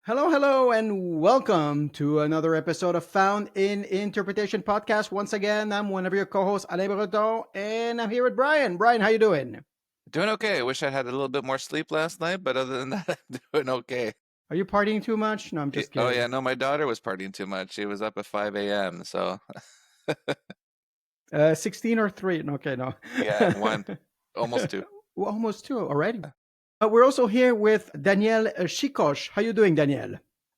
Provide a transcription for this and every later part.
Hello, hello, and welcome to another episode of Found in Interpretation podcast. Once again, I'm one of your co-hosts, Alain Breton, and I'm here with Brian. Brian, how you doing? Doing okay. I wish I had a little bit more sleep last night, but other than that, I'm doing okay. Are you partying too much? No, I'm just Oh yeah, kidding. no, my daughter was partying too much. She was up at 5 a.m. So 16 or 3? Okay, no. yeah, one, almost two. Well, almost 2 already. We're also here with Daniel Sikos. How you doing, Daniel?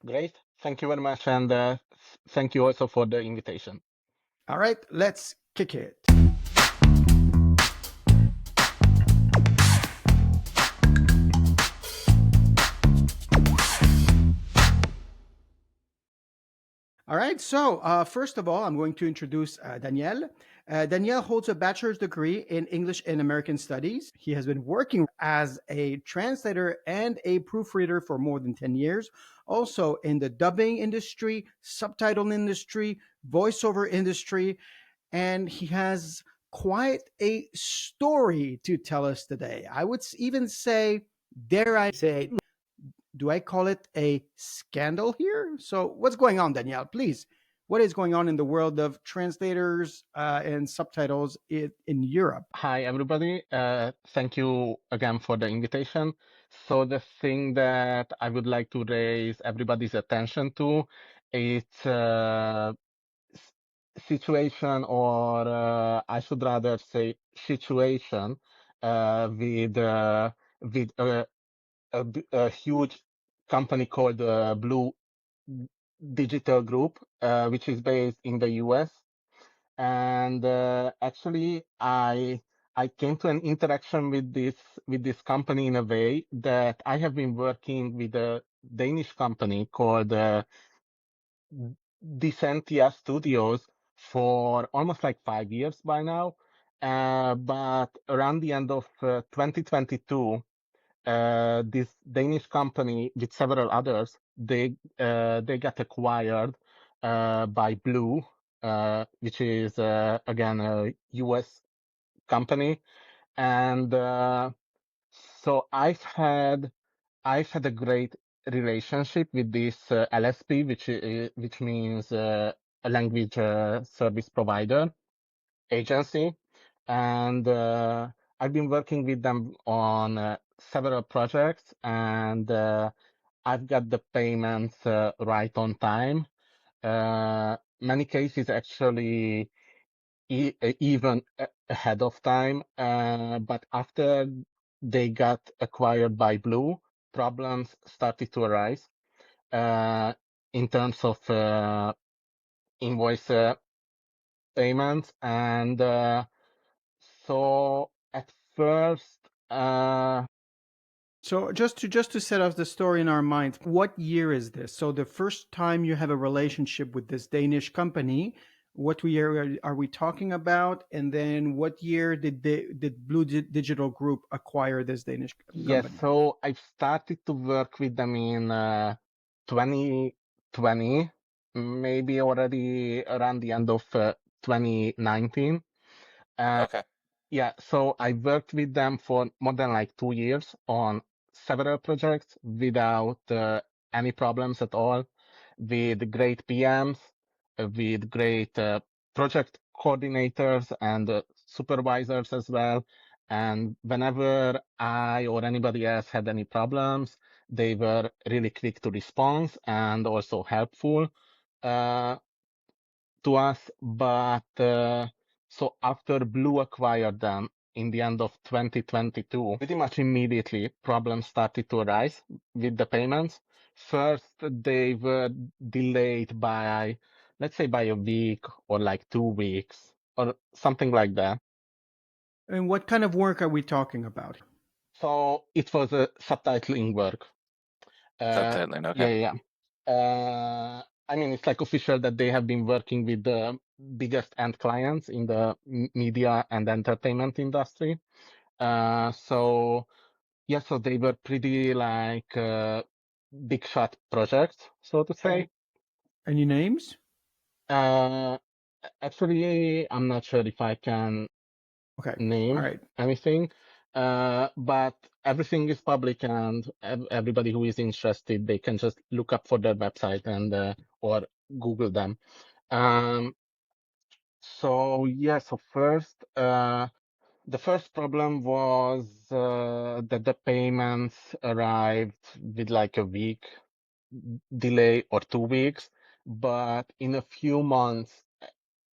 Great. Thank you very much. And thank you also for the invitation. All right, let's kick it. All right. So, first of all, I'm going to introduce Daniel. Daniel holds a bachelor's degree in English and American Studies. He has been working as a translator and a proofreader for more than 10 years, also in the dubbing industry, subtitle industry, voiceover industry, and he has quite a story to tell us today. I would even say, dare I say, do I call it a scandal here? So, what's going on, Danielle? Please, what is going on in the world of translators and subtitles in Europe? Hi, everybody. Thank you again for the invitation. So the thing that I would like to raise everybody's attention to, it's situation, or I should rather say situation, with a huge company called Blue Digital Group, which is based in the US. And actually, I came to an interaction with this company in a way that I have been working with a Danish company called Decentia Studios for almost like 5 years by now. But around the end of 2022, this Danish company with several others, they got acquired by Blue, which is again a US company, and so I've had a great relationship with this LSP, which means a language service provider agency, and I've been working with them on several projects, and I've got the payments right on time. Many cases actually even ahead of time, but after they got acquired by Blue, problems started to arise uh, in terms of invoice payments, and so at first, So, just to set up the story in our minds, what year is this? So, the first time you have a relationship with this Danish company, what year are we talking about? And then, what year did Blue Digital Group acquire this Danish yes, company? so I've started to work with them in 2020, maybe already around the end of 2019. Uh, Okay. yeah, so I worked with them for more than like 2 years on several projects without any problems at all, with great PMs, with great project coordinators and supervisors as well. And whenever I or anybody else had any problems, they were really quick to respond and also helpful uh, to us. But so after Blue acquired them in the end of 2022, pretty much immediately problems started to arise with the payments. First, they were delayed by, let's say, by a week or like 2 weeks or something like that. And what kind of work are we talking about? So it was a subtitling work. Subtitling. Yeah, Okay. yeah. I mean, it's like official that they have been working with the biggest end clients in the media and entertainment industry. So yeah, so they were pretty like big shot projects, so to say. Any names? Uh, Actually, I'm not sure if I can Okay. All name right. anything. But everything is public, and everybody who is interested, they can just look up for their website and or Google them. So yeah, so first, the first problem was that the payments arrived with like a week delay or 2 weeks, but in a few months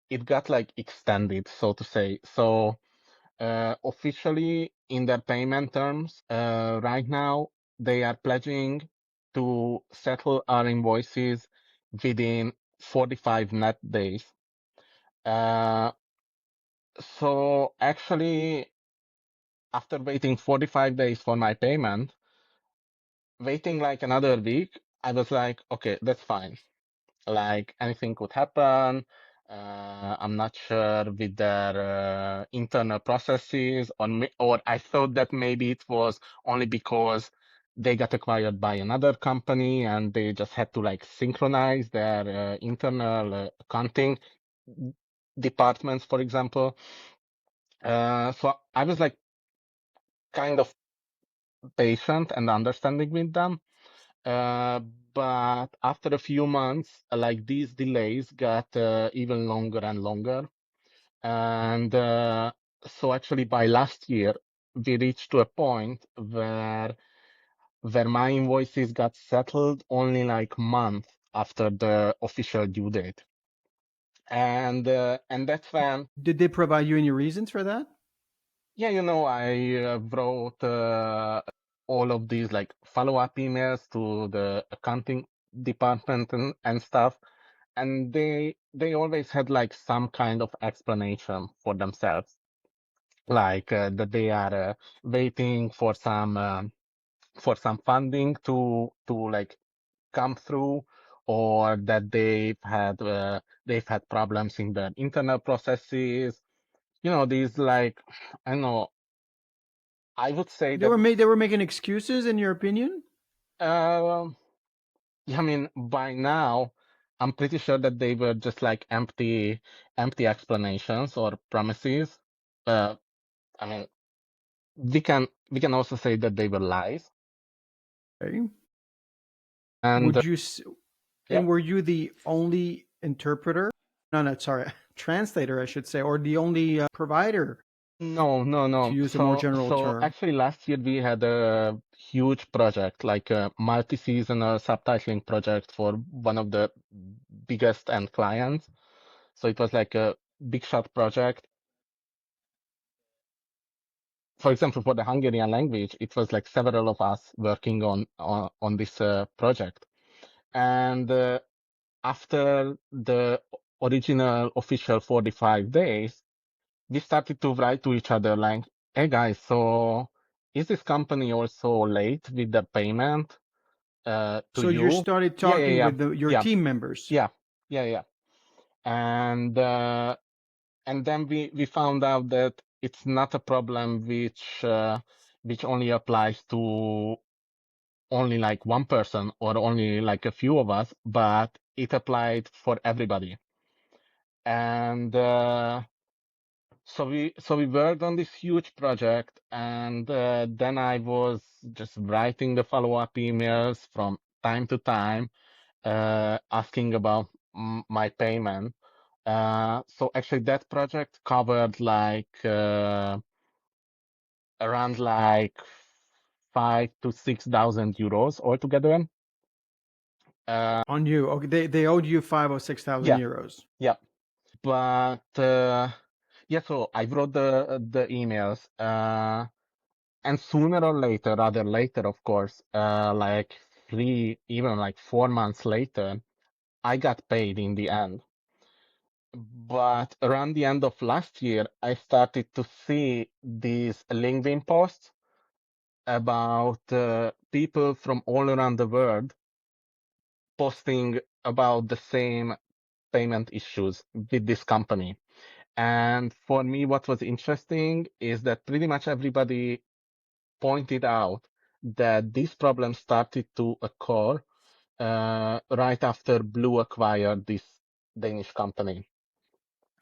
it got like extended, so to say. So officially in their payment terms, right now they are pledging to settle our invoices within 45 net days. So actually, after waiting 45 days for my payment, waiting like another week, I was like, okay, that's fine. Like anything could happen. I'm not sure with their internal processes, or I thought that maybe it was only because they got acquired by another company and they just had to like synchronize their internal accounting departments, for example. So I was like kind of patient and understanding with them. Uh, but after a few months, like these delays got even longer and longer. And so actually by last year, we reached to a point where my invoices got settled only like month after the official due date. And that's when, Did they provide you any reasons for that? yeah, I wrote all of these like follow-up emails to the accounting department and stuff, and they always had like some kind of explanation for themselves, like that they are waiting for some funding to like come through, or that they've had problems in their internal processes. These like, I don't know. I would say that They were making excuses, in your opinion. um, yeah, I mean, by now, I'm pretty sure that they were just like empty explanations or promises. Uh, I mean, we can also say that they were lies. Okay. And Would you yeah, and were you the only interpreter? No, no, sorry, translator, I should say, or the only provider, no, no, to no. use a more general So term? actually, last year we had a huge project, like a multi-seasonal subtitling project for one of the biggest end clients. So it was like a big shot project. For example, for the Hungarian language, it was like several of us working on this project. And after the original official 45 days, we started to write to each other like, "Hey guys, so is this company also late with the payment to So you you?" started Yeah, yeah, talking yeah, with your yeah, team members. yeah, yeah, yeah. And then we found out that it's not a problem which only applies to only like one person or only like a few of us, but it applied for everybody. And so we worked on this huge project, and then I was just writing the follow-up emails from time to time, asking about my payment. So actually, that project covered like around like 5 to 6 thousand euros altogether. On you. Okay, they owed you 5 or 6 thousand Yeah, euros. yeah. But yeah, so I wrote the emails, and sooner or later, rather later, of course, like even like 4 months later, I got paid in the end. But around the end of last year, I started to see these LinkedIn posts about people from all around the world posting about the same payment issues with this company. And for me, what was interesting is that pretty much everybody pointed out that this problem started to occur right after Blue acquired this Danish company.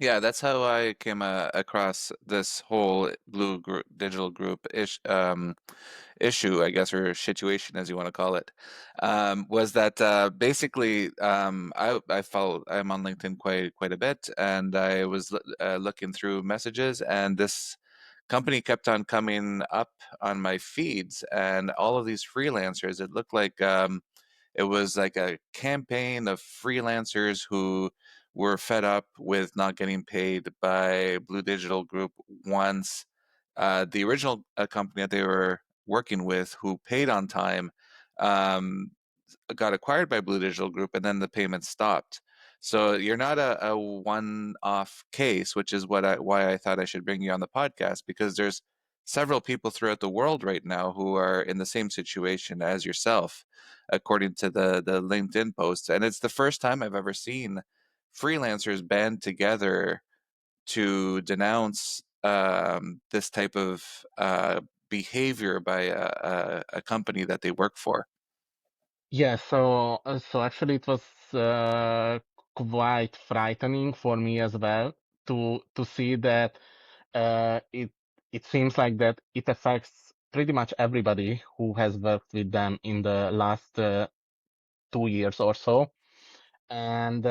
Yeah, that's how I came across this whole digital group issue, I guess, or situation, as you want to call it. Was that basically I'm on LinkedIn quite a bit, and I was looking through messages, and this company kept on coming up on my feeds, and all of these freelancers. It looked like it was like a campaign of freelancers who were fed up with not getting paid by Blue Digital Group once the original company that they were working with, who paid on time, um, got acquired by Blue Digital Group, and then the payment stopped. So you're not a one-off case, which is why I thought I should bring you on the podcast, because there's several people throughout the world right now who are in the same situation as yourself, according to the LinkedIn posts. And it's the first time I've ever seen freelancers band together to denounce this type of behavior by a company that they work for. Yeah, so actually it was quite frightening for me as well to see that it seems like that it affects pretty much everybody who has worked with them in the last 2 years or so. And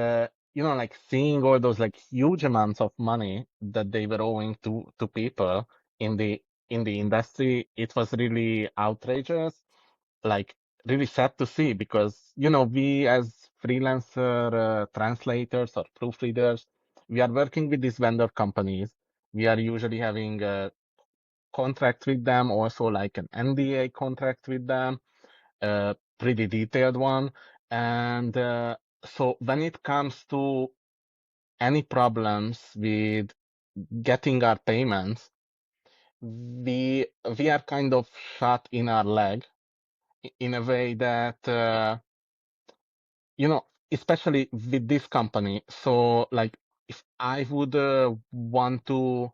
like seeing all those like huge amounts of money that they were owing to people in the industry, it was really outrageous, like really sad to see, because we as freelancer translators or proofreaders, we are working with these vendor companies. We are usually having a contract with them, also like an NDA contract with them, a pretty detailed one. And so when it comes to any problems with getting our payments, we are kind of shot in our leg in a way that especially with this company. So like if I would want to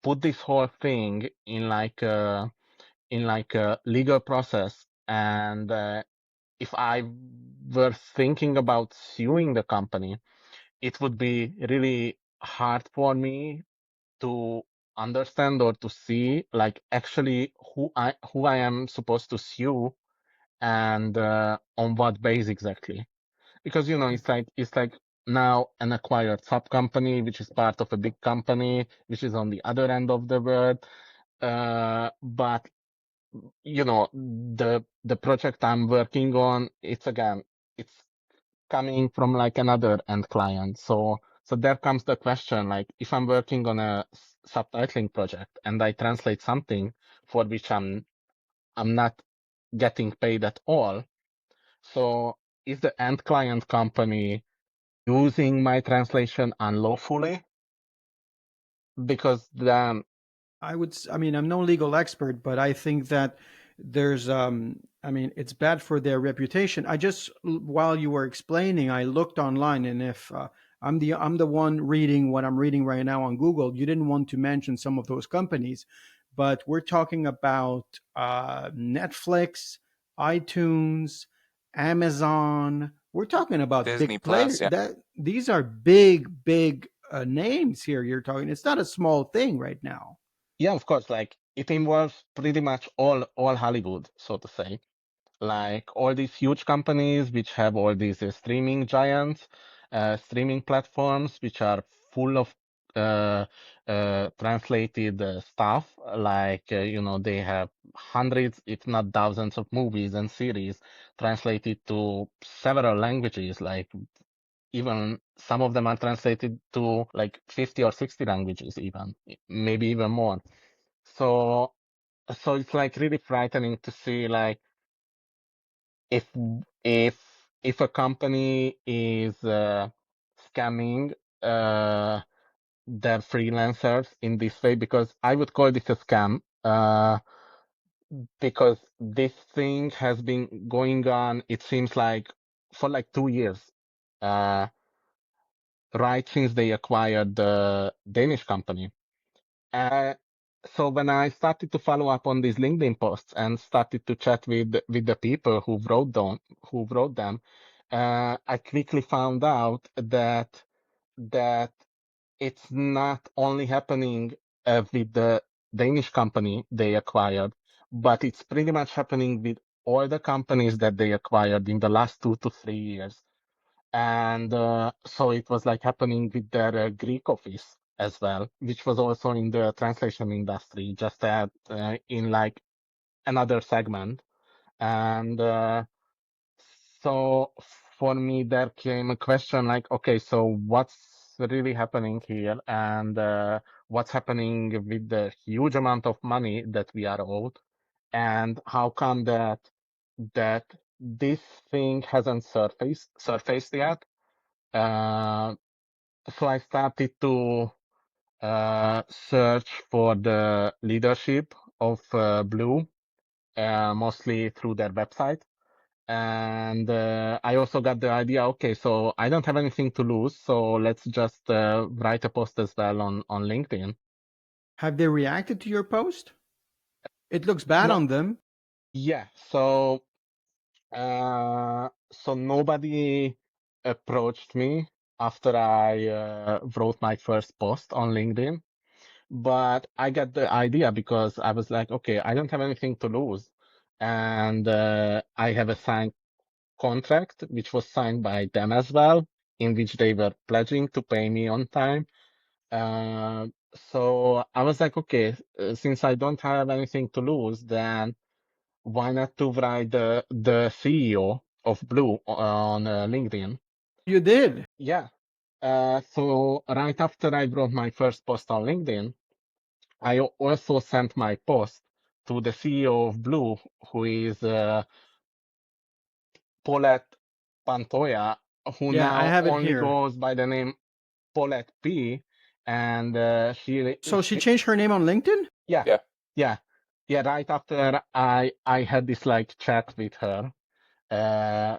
put this whole thing in like a legal process, and if I were thinking about suing the company, it would be really hard for me to understand or to see like actually who I am supposed to sue, and on what base exactly. Because it's like now an acquired sub company which is part of a big company which is on the other end of the world. But the project I'm working on, it's coming from like another end client. So there comes the question, like if I'm working on a subtitling project and I translate something for which I'm not getting paid at all. So is the end client company using my translation unlawfully? Because then, I mean, I'm no legal expert, but I think that there's, I mean, it's bad for their reputation. While you were explaining, I looked online, and if I'm the one reading what I'm reading right now on Google, you didn't want to mention some of those companies, but we're talking about Netflix, iTunes, Amazon. We're talking about Disney big Plus, players. yeah. That these are big names here. You're talking. It's not a small thing right now. yeah, of course, like it involves pretty much all Hollywood, so to say. Like all these huge companies which have all these streaming giants, streaming platforms which are full of uh, translated stuff. Like they have hundreds, if not thousands, of movies and series translated to several languages. Like even some of them are translated to like 50 or 60 languages, even maybe even more. So so it's like really frightening to see like if if if a company is scamming uh, their freelancers in this way, because I would call this a scam, because this thing has been going on, it seems like, for like 2 years, uh, right since they acquired the Danish company. Uh, so when I started to follow up on these LinkedIn posts and started to chat with the people who wrote them, I quickly found out that it's not only happening with the Danish company they acquired, but it's pretty much happening with all the companies that they acquired in the last 2 to 3 years. And so it was like happening with their Greek office as well, which was also in the translation industry, just that in like another segment. And so for me, there came a question like, okay, so what's really happening here, and what's happening with the huge amount of money that we are owed, and how come that this thing hasn't surfaced yet? Uh, so I started to search for the leadership of Blue, mostly through their website. And I also got the idea, okay, so I don't have anything to lose, so let's just write a post as well on LinkedIn. Have they reacted to your post? It looks bad No, on them. yeah, so nobody approached me after I wrote my first post on LinkedIn, but I got the idea because I was like, okay, I don't have anything to lose, and I have a signed contract, which was signed by them as well, in which they were pledging to pay me on time. Uh, so I was like, okay, since I don't have anything to lose, then why not to write the CEO of Blue on LinkedIn? You did. Yeah. So right after I wrote my first post on LinkedIn, I also sent my post to the CEO of Blue, who is Paulette Pantoja, who Yeah, I now have it only here. goes by the name Paulette P. And So she changed her name on LinkedIn? yeah, Yeah. yeah, yeah. Right after I had this like chat with her, uh,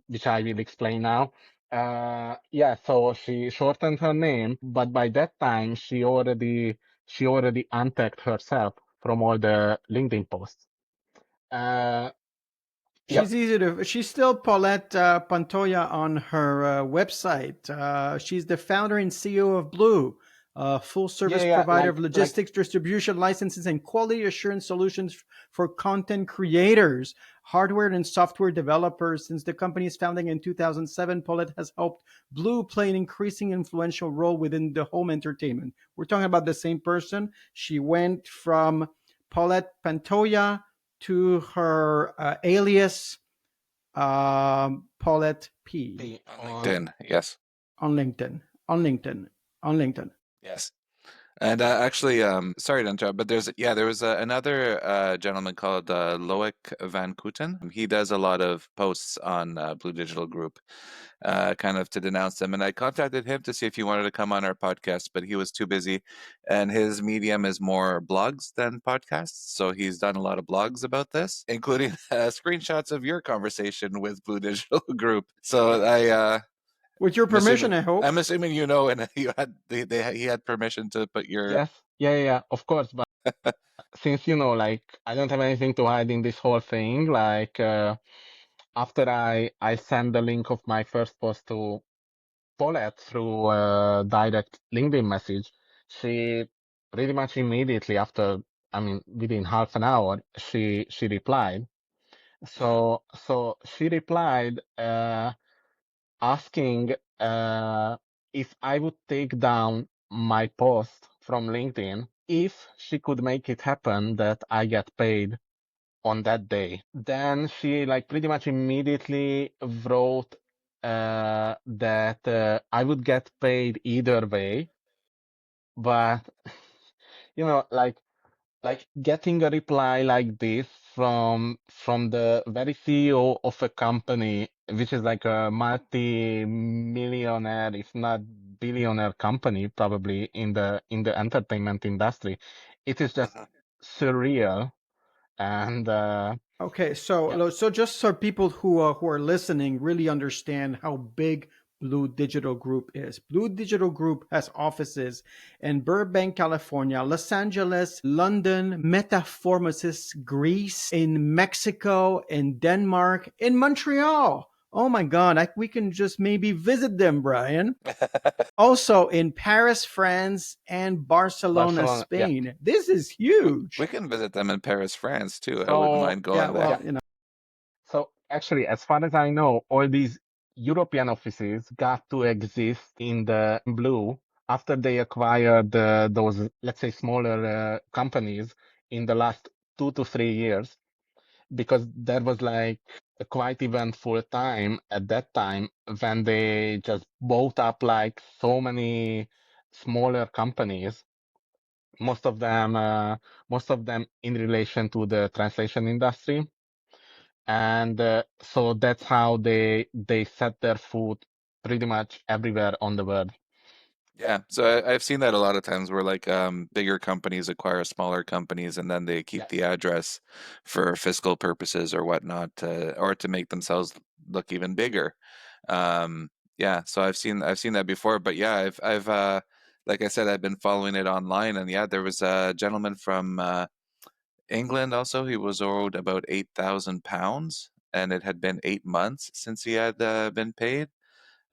which I will explain now. Yeah, so she shortened her name, but by that time she already untagged herself from all the LinkedIn posts. Uh, yeah, She's still Paulette Pantoja on her website. She's the founder and CEO of Blue, a full yeah, service yeah. provider of Like logistics, distribution, licenses, and quality assurance solutions for content creators, hardware and software developers. Since the company's founding in 2007, Paulette has helped Blue play an increasing influential role within the home entertainment. We're talking about the same person. She went from Paulette Pantoja to her alias Paulette P the On on LinkedIn, yes. on LinkedIn. On LinkedIn. On LinkedIn. Yes. And actually, sorry to interrupt, but there was another gentleman called Loic Van Kooten. He does a lot of posts on Blue Digital Group, kind of to denounce them. And I contacted him to see if he wanted to come on our podcast, but he was too busy. And his medium is more blogs than podcasts. So he's done a lot of blogs about this, including screenshots of your conversation with Blue Digital Group. So With your I'm assuming, permission, I hope. you know, and you had he had permission to put your. yes, yeah, yeah, yeah, of course. But since like I don't have anything to hide in this whole thing, like after I send the link of my first post to Paulette through a direct LinkedIn message, she pretty much immediately after, I mean, within half an hour, she replied. So she replied asking if I would take down my post from LinkedIn if she could make it happen that I get paid on that day. Then she like pretty much immediately wrote that I would get paid either way, but like getting a reply like this from the very CEO of a company which is like a multi-millionaire, if not billionaire company, probably in the entertainment industry, it is just Mhm. surreal. And Okay, yeah, so just so people who are listening really understand how big Blue Digital Group is. Blue Digital Group has offices in Burbank, California, Los Angeles, London, Metaformosis, Greece, in Mexico, in Denmark, in Montreal. Oh my God, we can just maybe visit them, Brian. Also in Paris, France, and Barcelona, Barcelona, yeah. Spain. This is We huge. can visit them in Paris, France too. I wouldn't So mind Yeah, going there. well, yeah, so actually, as far as I know, all these European offices got to exist in the blue after they acquired those, let's say, smaller companies in the last 2 to 3 years, because there was like a quite eventful time at that time when they just bought up like so many smaller companies, most of them, most of them in relation to the translation industry. And so that's how they set their foot pretty much everywhere on the world. Yeah, so I've seen that a lot of times where like bigger companies acquire smaller companies and then they keep Yeah. the address for fiscal purposes or whatnot, or to make themselves look even bigger. Yeah, so I've seen that before, but yeah, I've like I said, I've been following it online, and yeah, there was a gentleman from England also. He was owed about £8,000, and it had been 8 months since he had been paid.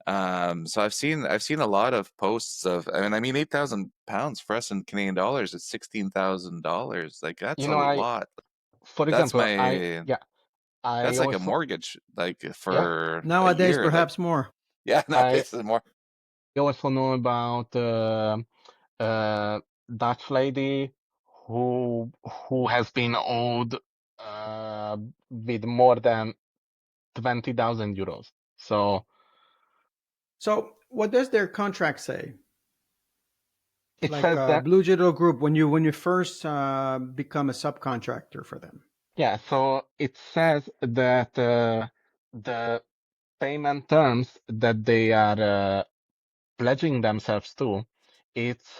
So I've seen a lot of posts of, I mean £8,000 for us in Canadian dollars is $16,000. Like that's You a know, lot. for That's example, my I that's like a also, mortgage like yeah, for a nowadays year. Like perhaps more. yeah, I nowadays it's more. also know about uh, Dutch lady who has been owed with more than 20,000 euros. So So, what does their contract say? it Like says that, Blue Digital Group, when you first become a subcontractor for them. yeah, so it says that the payment terms that they are pledging themselves to, it's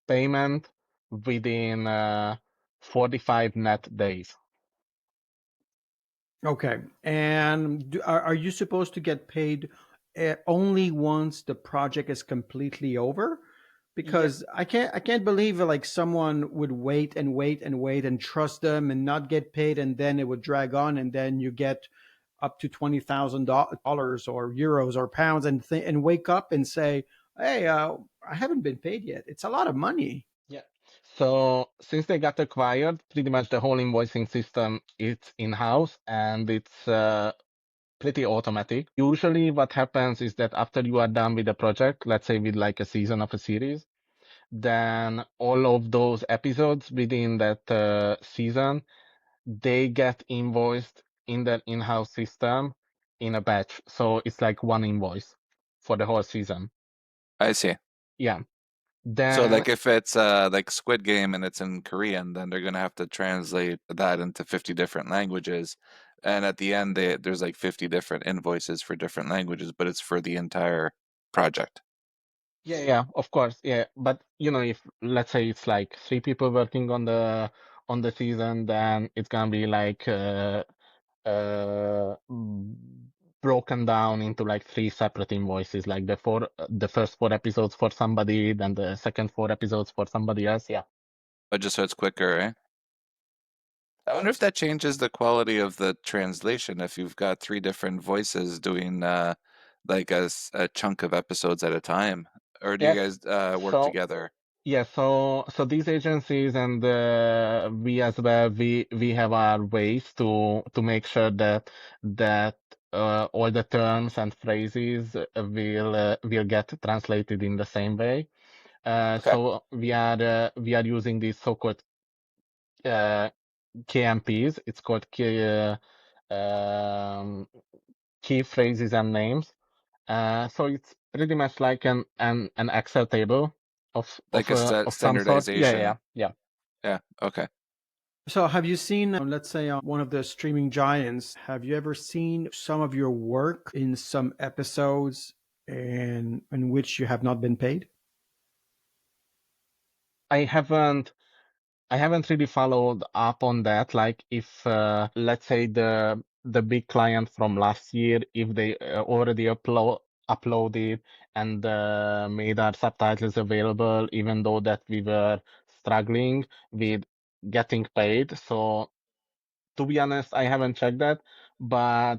payment within 45 net days. Okay. And are you supposed to get paid only once the project is completely over? Yeah, Because I can't believe like someone would wait and wait and wait and trust them and not get paid, and then it would drag on, and then you get up to $20,000 or euros or pounds, and wake up and say, "Hey, I haven't been paid yet." It's a lot of money. yeah. So since they got acquired, pretty much the whole invoicing system it's in-house and it's pretty automatic. Usually what happens is that after you are done with the project, let's say with like a season of a series, then all of those episodes within that season, they get invoiced in the in-house system in a batch. So it's like one invoice for the whole season. I see. Yeah. So Then like if it's like Squid Game and it's in Korean, then they're gonna have to translate that into 50 different languages. And at the end there's like 50 different invoices for different languages, but it's for the entire project. yeah, yeah, of course, yeah. But you know, if let's say it's like three people working on the season, then it's gonna be like uh, mm, broken down into like three separate invoices, like the first 4 episodes for somebody, then the second 4 episodes for somebody else. Yeah. But just so it's quicker, eh? I wonder if that changes the quality of the translation if you've got three different voices doing like a chunk of episodes at a time. Or do you Yes. guys work So together? yeah, so these agencies and we as well, we have our ways to make sure that all the terms and phrases will get translated in the same way. Okay. So we are using these so-called uh, KMPs. It's called key phrases and names. So it's pretty much like an Excel table Like a of some sort. Yeah, yeah, standardization. yeah. Yeah, okay. So, have you seen, let's say, one of the streaming giants? Have you ever seen some of your work in some episodes in which you have not been paid? I haven't I haven't really followed up on that. Like if let's say the big client from last year, if they already uploaded and made our subtitles available, even though that we were struggling with getting paid. So to be honest, I haven't checked that, but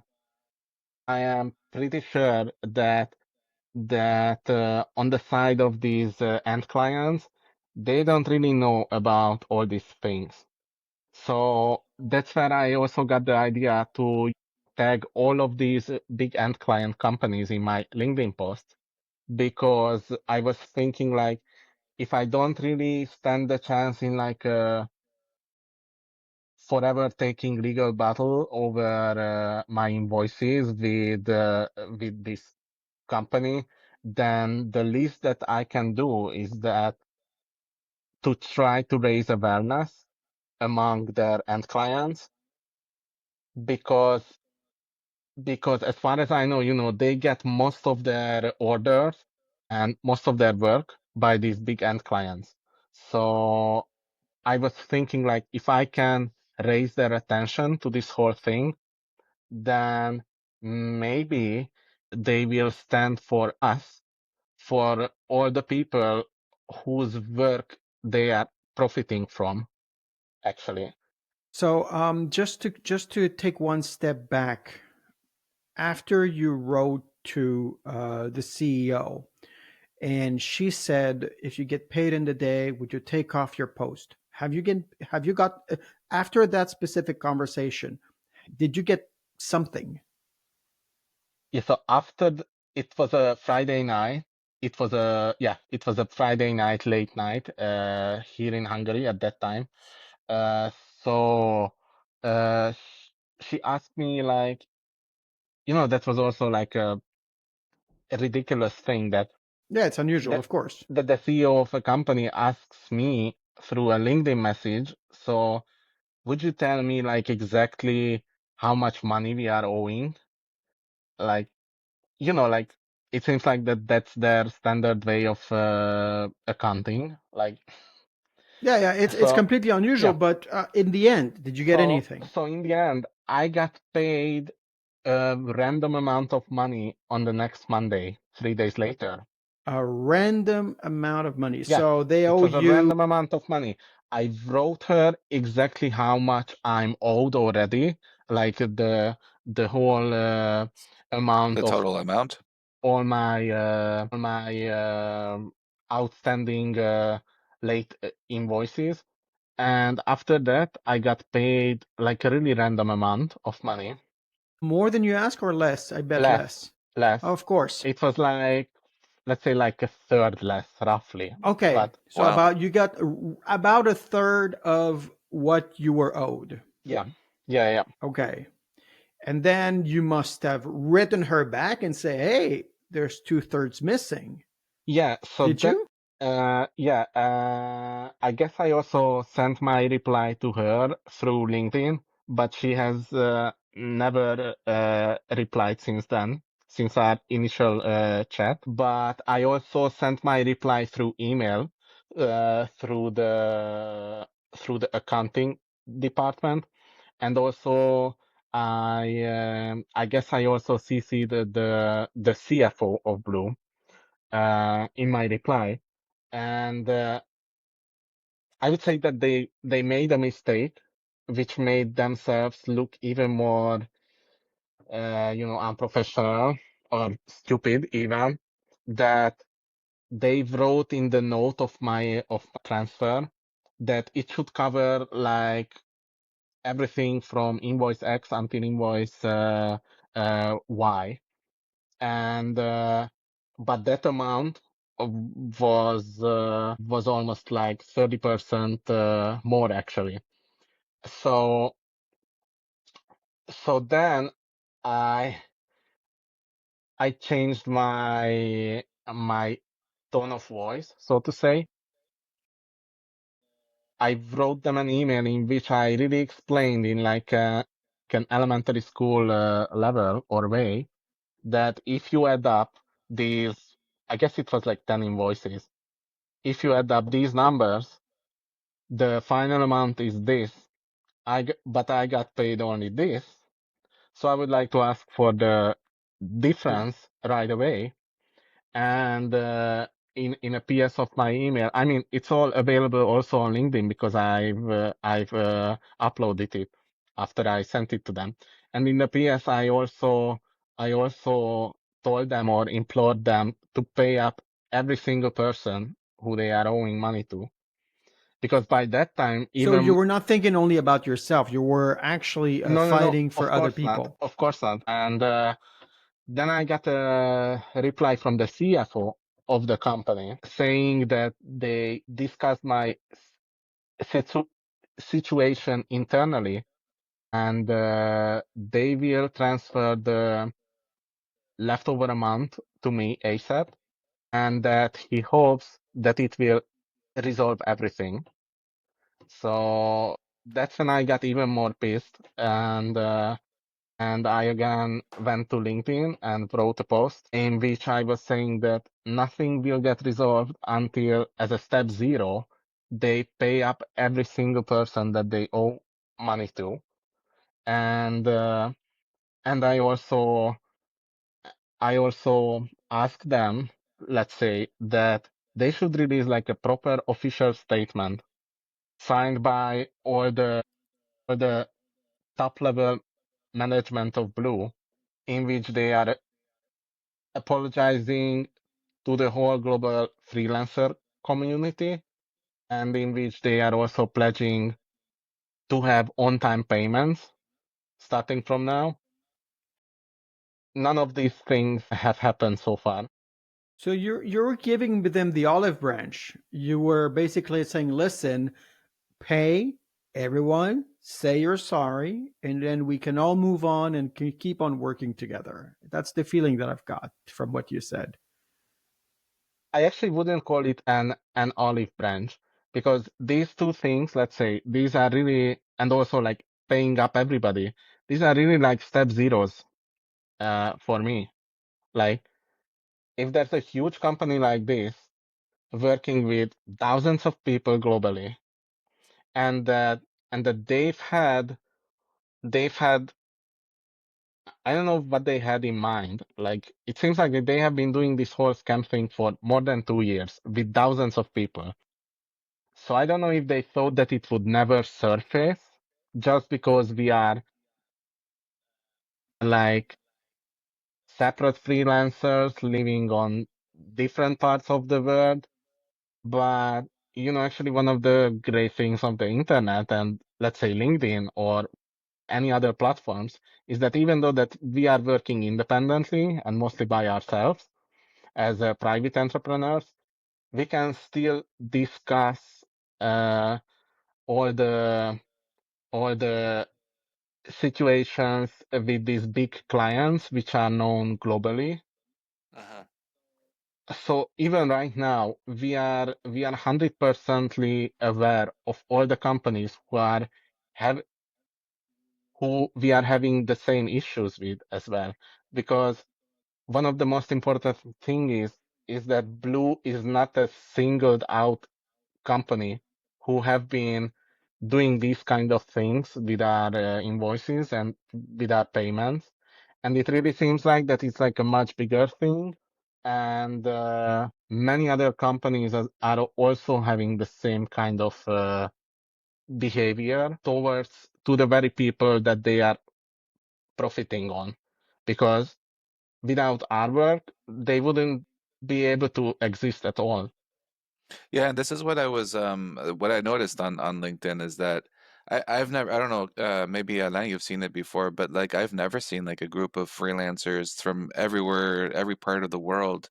I am pretty sure that on the side of these end clients, they don't really know about all these things. So that's where I also got the idea to tag all of these big end client companies in my LinkedIn post, because I was thinking like, if I don't really stand the chance in like a forever taking legal battle over my invoices with this company, then the least that I can do is that to try to raise awareness among their end clients, because as far as I know, they get most of their orders and most of their work by these big end clients. So I was thinking like, if I can raise their attention to this whole thing, then maybe they will stand for us, for all the people whose work they are profiting from, actually. So, just to take one step back, after you wrote to the CEO, and she said, "If you get paid in the day, would you take off your post?" Have you got after that specific conversation? Did you get something? Yeah, so it was a Friday night. It was a Friday night, late night, here in Hungary at that time. Uh, so she asked me like, that was also like a ridiculous thing Yeah, it's unusual, that of course. that the CEO of a company asks me through a LinkedIn message. So would you tell me like exactly how much money we are owing? Like, like it seems like that's their standard way of accounting. Like, Yeah, yeah, it's so completely unusual. yeah. But in the end, did you get So anything? so in the end, I got paid a random amount of money on the next Monday, 3 days later. A random amount of money. Yeah, So they it owe was a you. random amount of money. I wrote her exactly how much I'm owed already, like the whole amount The of total amount. all my outstanding late invoices. And after that, I got paid like a really random amount of money. More than you ask or less? I bet Less, less. less. Of course. It was like, let's say like a third less, roughly. Okay. But So Wow. about you got about a third of what you were owed. yeah, yeah, yeah. Okay. And then you must have written her back and say, "Hey, there's two-thirds missing." Yeah, so Did you? I guess I also sent my reply to her through LinkedIn, but she has never replied since then, since our initial chat. But I also sent my reply through email, through the accounting department, and also I guess I also CC'd the CFO of Blue in my reply, and I would say that they made a mistake, which made themselves look even more, unprofessional or stupid even. That they wrote in the note of my transfer that it should cover like everything from invoice X until invoice Y, and but that amount was almost like 30% more actually. So then I I changed my tone of voice, so to say. I wrote them an email in which I really explained in like an elementary school level or way that if you add up these, I guess it was like 10 invoices. If you add up these numbers, the final amount is this. But I got paid only this. So I would like to ask for the difference right away. And in a PS of my email, I mean, it's all available also on LinkedIn because I've uploaded it after I sent it to them. And in the PS, I also told them or implored them to pay up every single person who they are owing money to. Because by that time, So you even were not thinking only about yourself. You were actually no, no, no, fighting for of other course not, people. of course not. And then I got a reply from the CFO of the company saying that they discussed my situ- situation internally, and they will transfer the leftover amount to me ASAP, and that he hopes that it will resolve everything. So that's when I got even more pissed, and I again went to LinkedIn and wrote a post in which I was saying that nothing will get resolved until, as a step zero, they pay up every single person that they owe money to, and I also asked them, let's say, that they should release like a proper official statement signed by all the top level management of Blue, in which they are apologizing to the whole global freelancer community, and in which they are also pledging to have on-time payments starting from now. None of these things have happened so far. So you're giving them the olive branch. You were basically saying, "Listen, pay everyone, say you're sorry, and then we can all move on and keep on working together." That's the feeling that I've got from what you said. I actually wouldn't call it an olive branch, because these two things, let's say, these are really, and also like paying up everybody, these are really like step zeros for me. Like, if there's a huge company like this working with thousands of people globally, and that they've had I don't know what they had in mind. Like, it seems like they have been doing this whole scam thing for more than 2 years with thousands of people. So I don't know if they thought that it would never surface just because we are like separate freelancers living on different parts of the world. But actually, one of the great things of the internet, and let's say LinkedIn or any other platforms, is that even though that we are working independently and mostly by ourselves as private entrepreneurs, we can still discuss uh, all the all the situations with these big clients which are known globally. Uh-huh. So even right now, we are 100% aware of all the companies have who we are having the same issues with as well. Because one of the most important thing is that Blue is not a singled out company who have been doing these kind of things with our invoices and with our payments. And it really seems like that it's like a much bigger thing. And many other companies are also having the same kind of behavior towards to the very people that they are profiting on. Because without our work, they wouldn't be able to exist at all. Yeah, and this is what I noticed on LinkedIn is that I've never, I don't know, maybe Alain, you've seen it before, but like I've never seen like a group of freelancers from everywhere, every part of the world,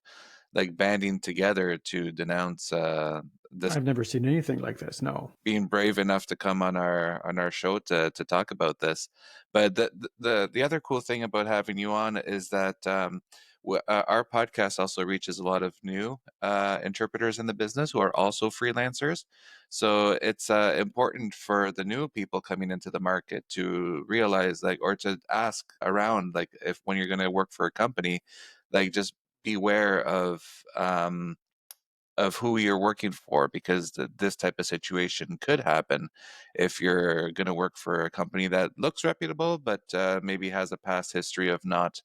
like banding together to denounce this, I've never seen anything like this. No. being brave enough to come on our show to talk about this. But the other cool thing about having you on is that our podcast also reaches a lot of new interpreters in the business who are also freelancers. So it's important for the new people coming into the market to realize, like, or to ask around, like, if when you're going to work for a company, like, just beware of who you're working for, because this type of situation could happen if you're going to work for a company that looks reputable but maybe has a past history of not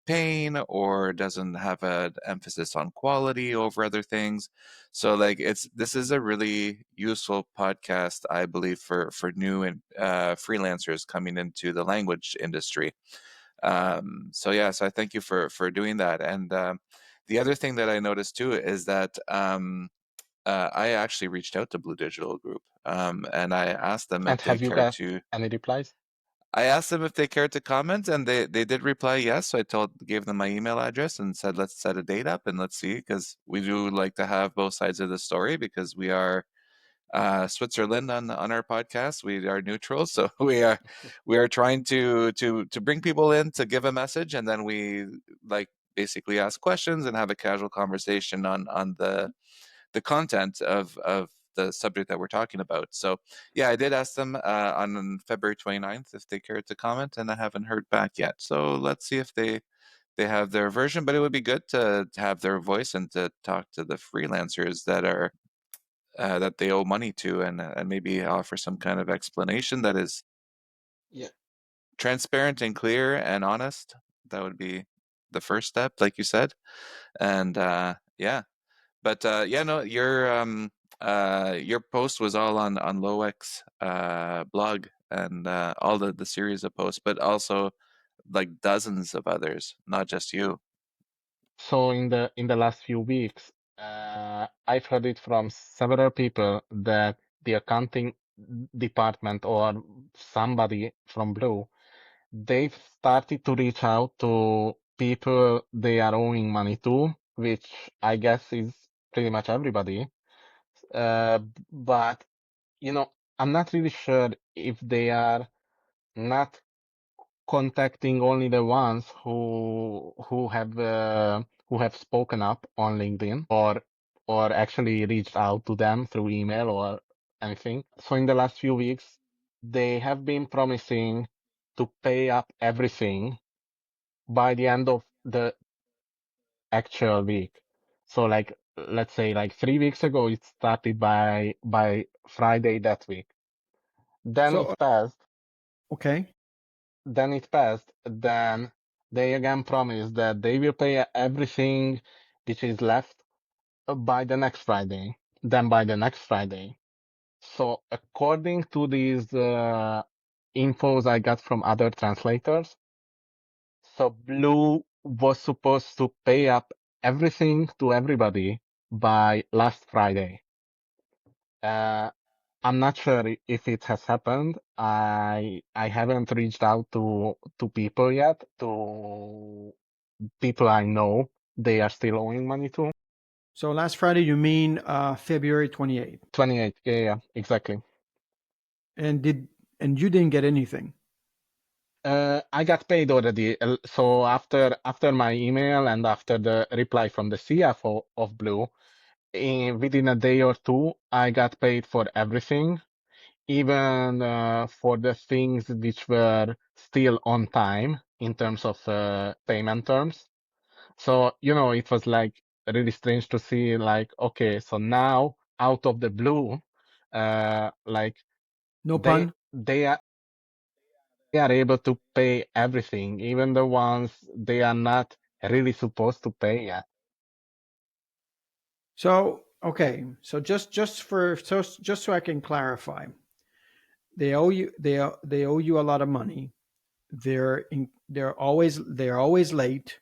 pain or doesn't have an emphasis on quality over other things. So like this is a really useful podcast, I believe, for new and freelancers coming into the language industry. So I thank you for doing that. And the other thing that I noticed too is that I actually reached out to Blue Digital Group, and I asked them And if they have you cared got to. any replies? I asked them if they cared to comment, and they did reply yes. So I gave them my email address and said, let's set a date up and let's see, because we do like to have both sides of the story, because we are Switzerland on our podcast. We are neutral, so we are trying to bring people in to give a message, and then we like basically ask questions and have a casual conversation on the content of the subject that we're talking about. So yeah, I did ask them on February 29th if they cared to comment, and I haven't heard back yet. So let's see if they have their version, but it would be good to have their voice and to talk to the freelancers that are that they owe money to, and maybe offer some kind of explanation that is Yeah. transparent and clear and honest. That would be the first step, like you said. And yeah, but yeah, no, your post was all on Loex blog, and all the series of posts, but also like dozens of others, not just you. So in the last few weeks, I've heard it from several people that the accounting department or somebody from Blue, they've started to reach out to people they are owing money to, which I guess is pretty much everybody. But you know, I'm not really sure if they are not contacting only the ones who have spoken up on LinkedIn or actually reached out to them through email or anything. So in the last few weeks, they have been promising to pay up everything by the end of the actual week. So like let's say like 3 weeks ago, it started by Friday that week. Then So it passed. okay. Then it passed. Then they again promised that they will pay everything which is left by the next Friday. Then by the next Friday. So according to these infos I got from other translators, so Blue was supposed to pay up everything to everybody by last Friday. Uh, I'm not sure if it has happened. I haven't reached out to people yet, to people I know they are still owing money to. So last Friday, you mean February 28th. 28, yeah, exactly. And you didn't get anything. I got paid already. So after my email and after the reply from the CFO of Blue, within a day or two, I got paid for everything, even for the things which were still on time in terms of payment terms. So, it was like really strange to see, like, okay, so now out of the blue, like No they pun. they are they are able to pay everything, even the ones they are not really supposed to pay yet. So okay. So just so I can clarify, they owe you a lot of money. They're always late.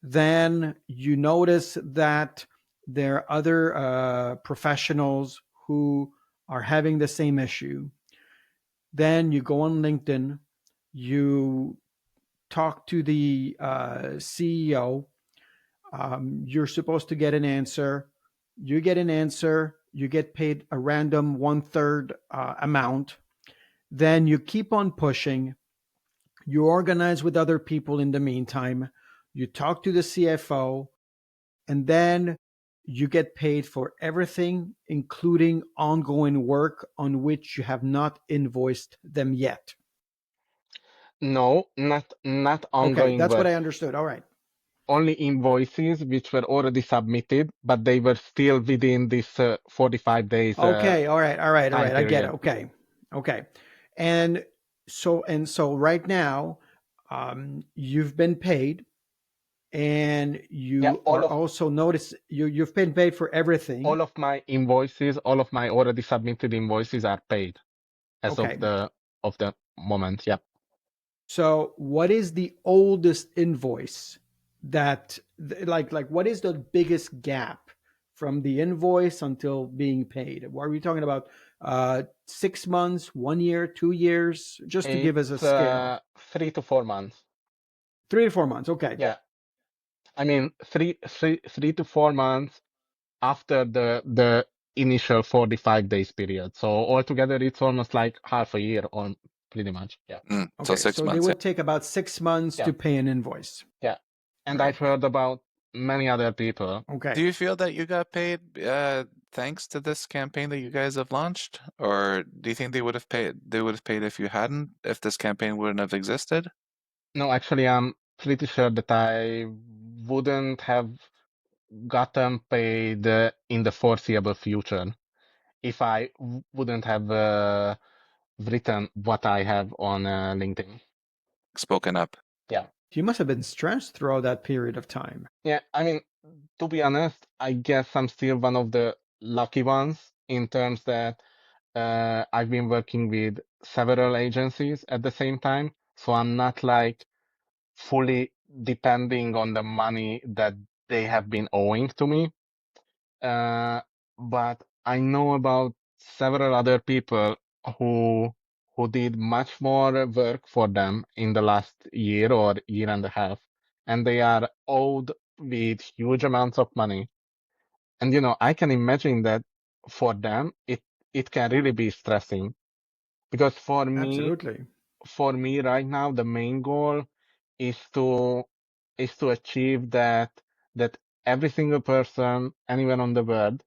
Then you notice that there are other professionals who are having the same issue. Then you go on LinkedIn, you talk to the CEO. You're supposed to get an answer. You get an answer. You get paid a random one third amount. Then you keep on pushing. You organize with other people in the meantime. You talk to the CFO, and then you get paid for everything, including ongoing work on which you have not invoiced them yet. No, not Okay, ongoing that's what work. I understood. All right. Only invoices which were already submitted, but they were still within this 45 days Okay. All right. All right. All time right. I get it. period. Okay. Okay. And so right now, you've been paid. And you all are of also notice you've been paid for everything. all of my invoices, all of my already submitted invoices are paid as Okay. of the moment. Yeah. So, what is the oldest invoice that like what is the biggest gap from the invoice until being paid? What are we talking about? 6 months, 1 year, 2 years? Just to give us a It's scale. 3 to 4 months. 3 to 4 months. Okay. Yeah. I mean, 3 to 4 months after the initial 45 days period. So altogether, it's almost like half a year on pretty much. Yeah. So Okay. 6 So they months. would take about 6 months Yeah. to pay an invoice. Yeah. And Right. I've heard about many other people. Okay. Do you feel that you got paid thanks to this campaign that you guys have launched, or do you think they would have paid? They would have paid if you hadn't, if this campaign wouldn't have existed? No, actually, I'm pretty sure that I wouldn't have gotten paid in the foreseeable future if I wouldn't have written what I have on LinkedIn. Spoken up. Yeah. You must have been stressed throughout that period of time. Yeah. I mean, to be honest, I guess I'm still one of the lucky ones in terms that I've been working with several agencies at the same time. So I'm not like fully depending on the money that they have been owing to me. But I know about several other people who who did much more work for them in the last year or year and a half, and they are owed with huge amounts of money. And I can imagine that for them it can really be stressing because Absolutely. for me right now the main goal is to achieve that every single person anywhere on the world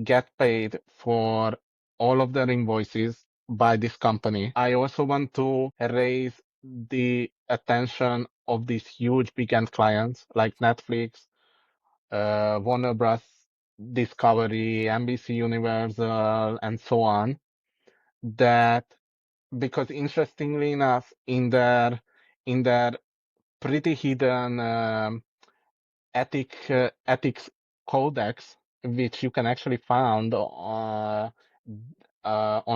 get paid for all of their invoices by this company. I also want to raise the attention of these huge big end clients like Netflix, Warner Bros. Discovery, NBC Universal, and so on. That because interestingly enough, in their pretty hidden ethics codex, which you can actually find on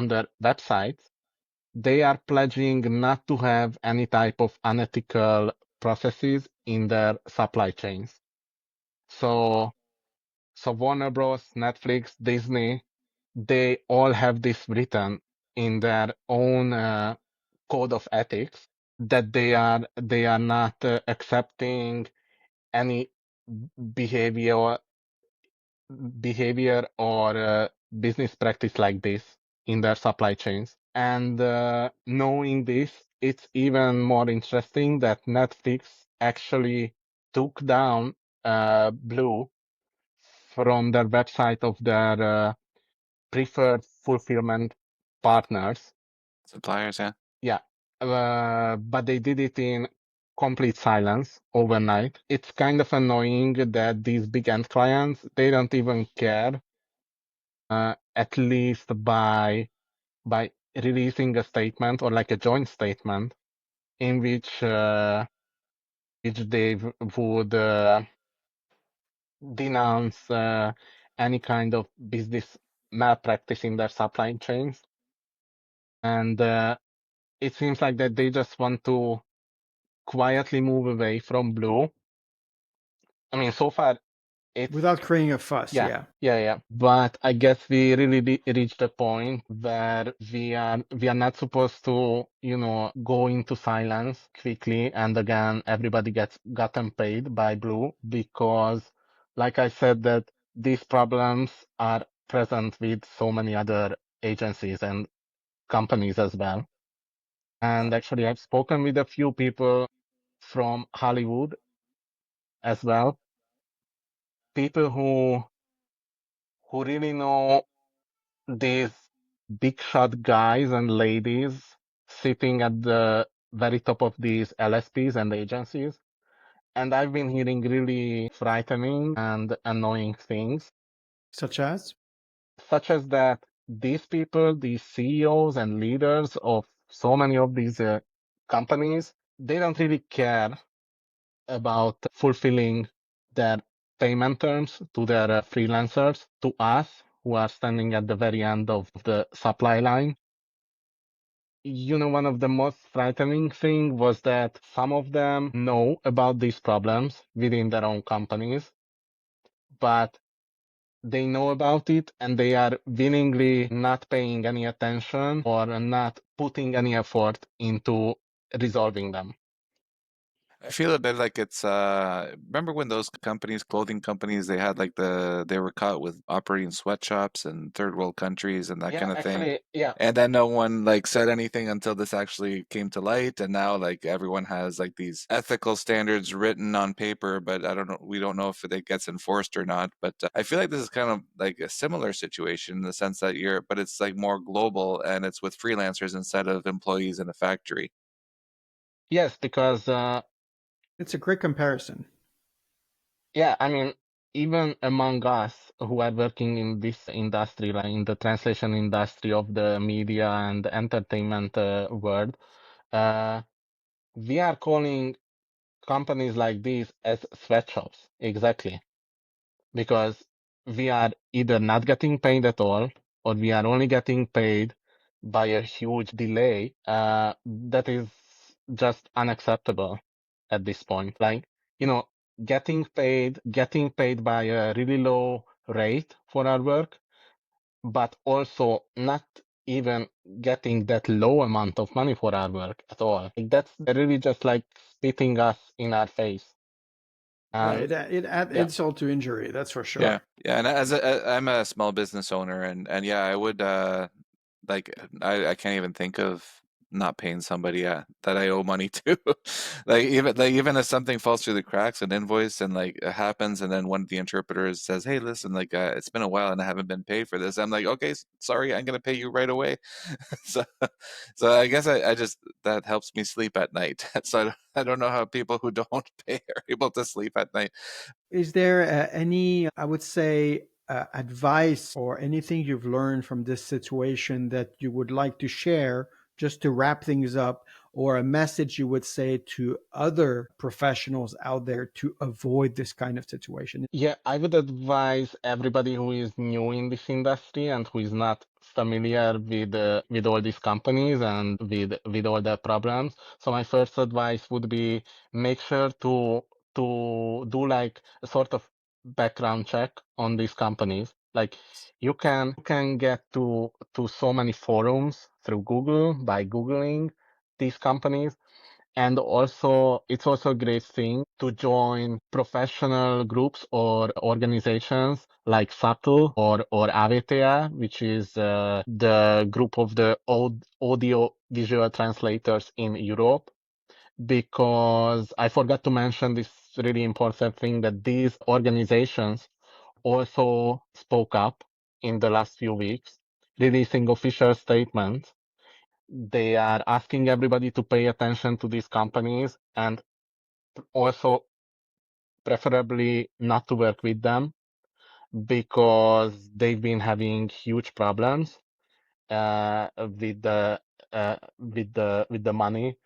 their website, they are pledging not to have any type of unethical processes in their supply chains. So, so Warner Bros., Netflix, Disney, they all have this written in their own code of ethics that they are not accepting any behavior or business practice like this in their supply chains. And knowing this, it's even more interesting that Netflix actually took down Blue from their website of their preferred fulfillment partners. Suppliers, yeah. Yeah, but they did it in complete silence overnight. It's kind of annoying that these big end clients, they don't even care, at least by releasing a statement or like a joint statement in which they would denounce any kind of business malpractice in their supply chains. And it seems like that they just want to quietly move away from Blue. I mean, so far it's Without creating a fuss. yeah, Yeah. yeah. But I guess we really reached a point where we are not supposed to, go into silence quickly and again everybody gets gotten paid by Blue because, like I said, that these problems are present with so many other agencies and companies as well. And actually, I've spoken with a few people from Hollywood as well, people who really know these big shot guys and ladies sitting at the very top of these LSPs and agencies. And I've been hearing really frightening and annoying things, Such as? such as that these people, these CEOs and leaders of so many of these companies, they don't really care about fulfilling their payment terms to their freelancers, to us who are standing at the very end of the supply line. One of the most frightening thing was that some of them know about these problems within their own companies, but they know about it and they are willingly not paying any attention or not putting any effort into resolving them. I feel a bit like it's remember when those companies, clothing companies, they had like they were caught with operating sweatshops in third world countries and that Yeah, kind of thing. actually, yeah. And then no one like said anything until this actually came to light, and now like everyone has like these ethical standards written on paper, but I don't know, we don't know if it gets enforced or not. But I feel like this is kind of like a similar situation in the sense that but it's like more global and it's with freelancers instead of employees in a factory. Yes, because It's a great comparison. yeah, I mean, even among us who are working in this industry, like in the translation industry of the media and entertainment world, uh, we are calling companies like these as sweatshops. Exactly. Because we are either not getting paid at all, or we are only getting paid by a huge delay. That is just unacceptable at this point. Like, you know, getting paid by a really low rate for our work, but also not even getting that low amount of money for our work at all. Like, that's really just like spitting us in our face. Right. And It adds yeah. insult to injury, that's for Yeah, sure. yeah, and I'm a small business owner, and yeah, I would like I can't even think of not paying somebody that I owe money to. Like even if something falls through the cracks, an invoice, and like it happens, and then one of the interpreters says, "Hey, listen, like it's been a while and I haven't been paid for this." I'm like, "Okay, sorry, I'm gonna pay you right away." So, so I guess I just that helps me sleep at night. So I don't know how people who don't pay are able to sleep at night. Is there any, I would say, advice or anything you've learned from this situation that you would like to share just to wrap things up, or a message you would say to other professionals out there to avoid this kind of situation? Yeah, I would advise everybody who is new in this industry and who is not familiar with all these companies and with all their problems. So my first advice would be make sure to do like a sort of background check on these companies. Like you can get to so many forums through Google by Googling these companies. And also, it's also a great thing to join professional groups or organizations like SATL or AVTA, which is the group of the audio visual translators in Europe. Because I forgot to mention this really important thing that these organizations also spoke up in the last few weeks, releasing official statements. They are asking everybody to pay attention to these companies and also preferably not to work with them because they've been having huge problems with the money.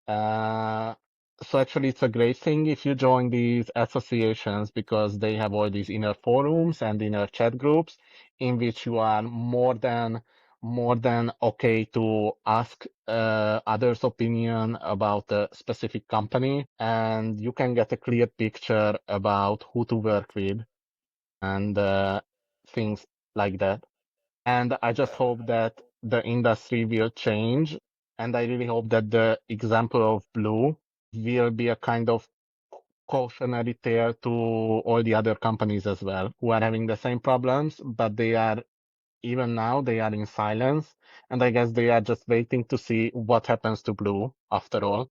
Uh, so actually, it's a great thing if you join these associations because they have all these inner forums and inner chat groups in which you are more than okay to ask others' opinion about a specific company, and you can get a clear picture about who to work with and things like that. And I just hope that the industry will change. And I really hope that the example of Blue will be a kind of cautionary tale to all the other companies as well who are having the same problems, but even now, they are in silence. And I guess they are just waiting to see what happens to Blue after all.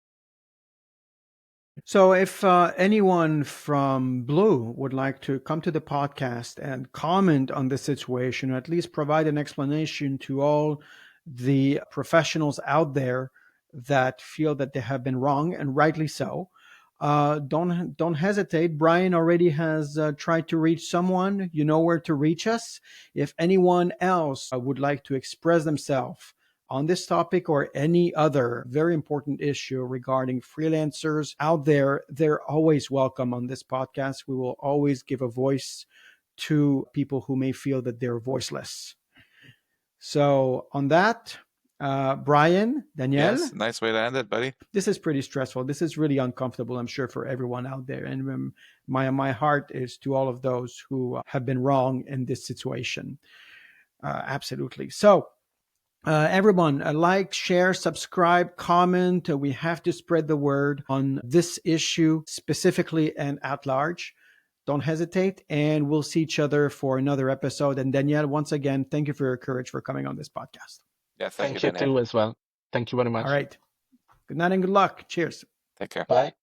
So, if anyone from Blue would like to come to the podcast and comment on the situation, or at least provide an explanation to all the professionals out there that feel that they have been wrong, and rightly so, don't hesitate. Brian already has tried to reach someone. You know where to reach us. If anyone else would like to express themselves on this topic or any other very important issue regarding freelancers out there, they're always welcome on this podcast. We will always give a voice to people who may feel that they're voiceless. So on that, Brian, Daniel. Yes, nice way to end it, buddy. This is pretty stressful. This is really uncomfortable, I'm sure, for everyone out there. And my heart is to all of those who have been wrong in this situation. Absolutely. So everyone, like, share, subscribe, comment. We have to spread the word on this issue specifically and at large. Don't hesitate, and we'll see each other for another episode. And Danielle, once again, thank you for your courage for coming on this podcast. Yeah, Thank you, you too as well. Thank you very much. All right. Good night and good luck. Cheers. Take care. Bye.